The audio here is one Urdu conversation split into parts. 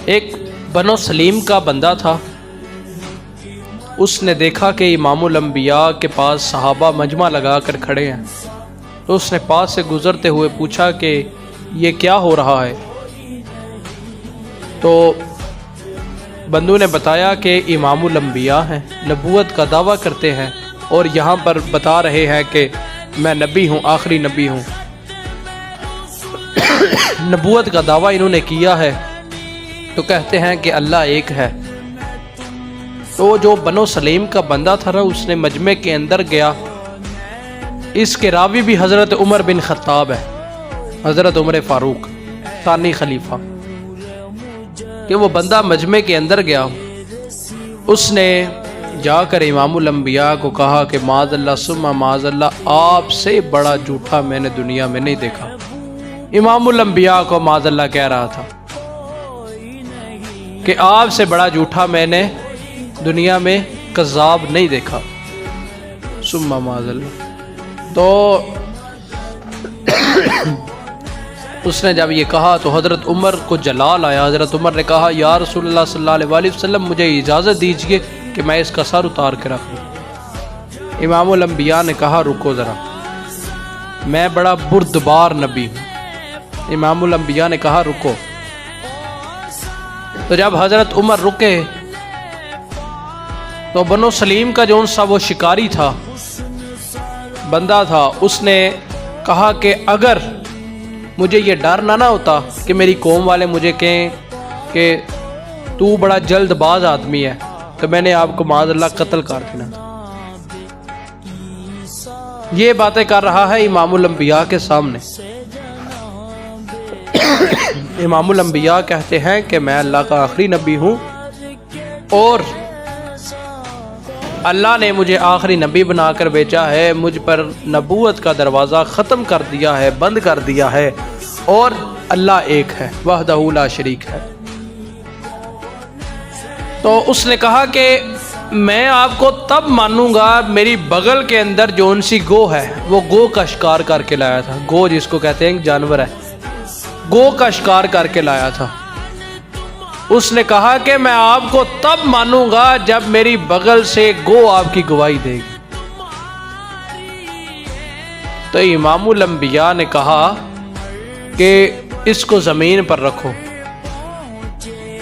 ایک بنو سلیم کا بندہ تھا، اس نے دیکھا کہ امام الانبیاء کے پاس صحابہ مجمع لگا کر کھڑے ہیں، تو اس نے پاس سے گزرتے ہوئے پوچھا کہ یہ کیا ہو رہا ہے؟ تو بندوں نے بتایا کہ امام الانبیاء ہیں، نبوت کا دعویٰ کرتے ہیں اور یہاں پر بتا رہے ہیں کہ میں نبی ہوں، آخری نبی ہوں۔ نبوت کا دعویٰ انہوں نے کیا ہے، تو کہتے ہیں کہ اللہ ایک ہے۔ تو جو بنو سلیم کا بندہ تھا نا، اس نے مجمع کے اندر گیا۔ اس کے راوی بھی حضرت عمر بن خطاب ہے، حضرت عمر فاروق ثانی خلیفہ، کہ وہ بندہ مجمع کے اندر گیا۔ اس نے جا کر امام الانبیاء کو کہا کہ معاذ اللہ ثم معاذ اللہ، آپ سے بڑا جھوٹا میں نے دنیا میں نہیں دیکھا۔ امام الانبیاء کو معاذ اللہ کہہ رہا تھا کہ آپ سے بڑا جھوٹا میں نے دنیا میں کذاب نہیں دیکھا۔ ثم معاذ اللہ، تو اس نے جب یہ کہا تو حضرت عمر کو جلال آیا۔ حضرت عمر نے کہا یا رسول اللہ صلی اللہ علیہ وآلہ وسلم، مجھے اجازت دیجئے کہ میں اس کا سر اتار کے رکھ لوں۔ امام الانبیاء نے کہا رکو ذرا، میں بڑا بردبار نبی ہوں۔ امام الانبیاء نے کہا رکو۔ تو جب حضرت عمر رکے تو بنو سلیم کا جو سا وہ شکاری تھا، بندہ تھا، اس نے کہا کہ اگر مجھے یہ ڈر نہ ہوتا کہ میری قوم والے مجھے کہیں کہ تو بڑا جلد باز آدمی ہے، تو میں نے آپ کو معاذ اللہ قتل کر دینا تھا۔ یہ باتیں کر رہا ہے امام الانبیاء کے سامنے۔ امام الانبیاء کہتے ہیں کہ میں اللہ کا آخری نبی ہوں اور اللہ نے مجھے آخری نبی بنا کر بھیجا ہے، مجھ پر نبوت کا دروازہ ختم کر دیا ہے، بند کر دیا ہے، اور اللہ ایک ہے، وحدہ لا شریک ہے۔ تو اس نے کہا کہ میں آپ کو تب مانوں گا، میری بغل کے اندر جو سی گو ہے، وہ گو کا شکار کر کے لایا تھا۔ گو جس کو کہتے ہیں جانور ہے، گو کا شکار کر کے لایا تھا۔ اس نے کہا کہ میں آپ کو تب مانوں گا جب میری بغل سے گو آپ کی گواہی دے گی۔ تو امام الانبیاء نے کہا کہ اس کو زمین پر رکھو۔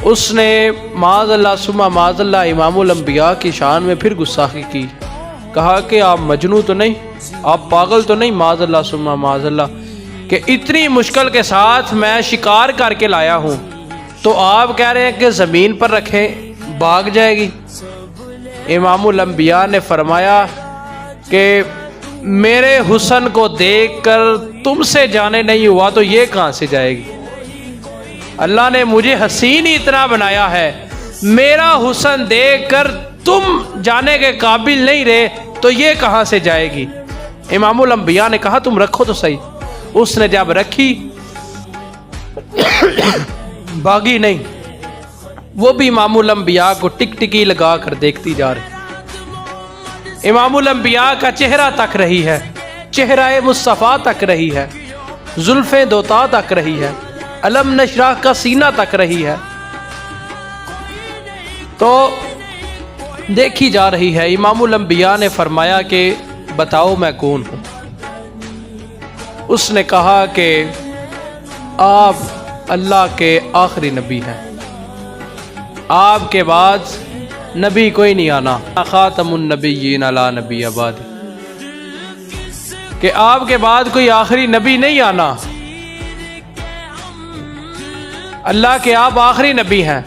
اس نے معاذ اللہ ثم معاذ اللہ امام الانبیاء کی شان میں پھر گستاخی کی، کہا کہ آپ مجنون تو نہیں، آپ پاگل تو نہیں، معاذ اللہ ثم معاذ اللہ، کہ اتنی مشکل کے ساتھ میں شکار کر کے لایا ہوں تو آپ کہہ رہے ہیں کہ زمین پر رکھیں بھاگ جائے گی۔ امام الانبیاء نے فرمایا کہ میرے حسن کو دیکھ کر تم سے جانے نہیں ہوا تو یہ کہاں سے جائے گی؟ اللہ نے مجھے حسین ہی اتنا بنایا ہے، میرا حسن دیکھ کر تم جانے کے قابل نہیں رہے تو یہ کہاں سے جائے گی؟ امام الانبیاء نے کہا تم رکھو تو صحیح۔ اس نے جب رکھی، باغی نہیں، وہ بھی امام الانبیاء کو ٹک ٹکی لگا کر دیکھتی جا رہی۔ امام الانبیاء کا چہرہ تک رہی ہے، چہرہ مصطفیٰ تک رہی ہے، زلفیں دوتا تک رہی ہے، علم نشرح کا سینہ تک رہی ہے، تو دیکھی جا رہی ہے۔ امام الانبیاء نے فرمایا کہ بتاؤ میں کون ہوں؟ اس نے کہا کہ آپ اللہ کے آخری نبی ہیں، آپ کے بعد نبی کوئی نہیں آنا، خاتم النبیین لا نبی بعد، کہ آپ کے بعد کوئی آخری نبی نہیں آنا، اللہ کے آپ آخری نبی ہیں۔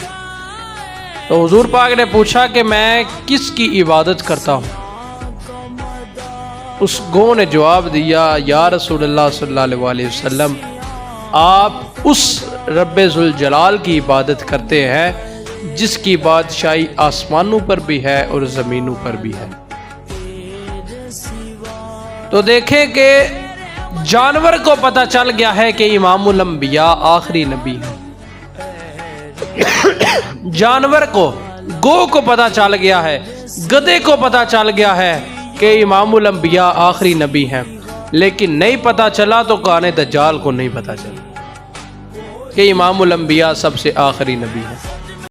تو حضور پاک نے پوچھا کہ میں کس کی عبادت کرتا ہوں؟ اس گو نے جواب دیا یا رسول اللہ صلی اللہ علیہ وآلہ وسلم، آپ اس رب ذوالجلال کی عبادت کرتے ہیں جس کی بادشاہی آسمانوں پر بھی ہے اور زمینوں پر بھی ہے۔ تو دیکھیں کہ جانور کو پتہ چل گیا ہے کہ امام الانبیاء آخری نبی ہیں، جانور کو، گو کو پتہ چل گیا ہے، گدھے کو پتہ چل گیا ہے کہ امام الانبیاء آخری نبی ہیں، لیکن نہیں پتہ چلا تو کان دجال کو نہیں پتہ چلا۔ کہ امام الانبیاء سب سے آخری نبی ہے۔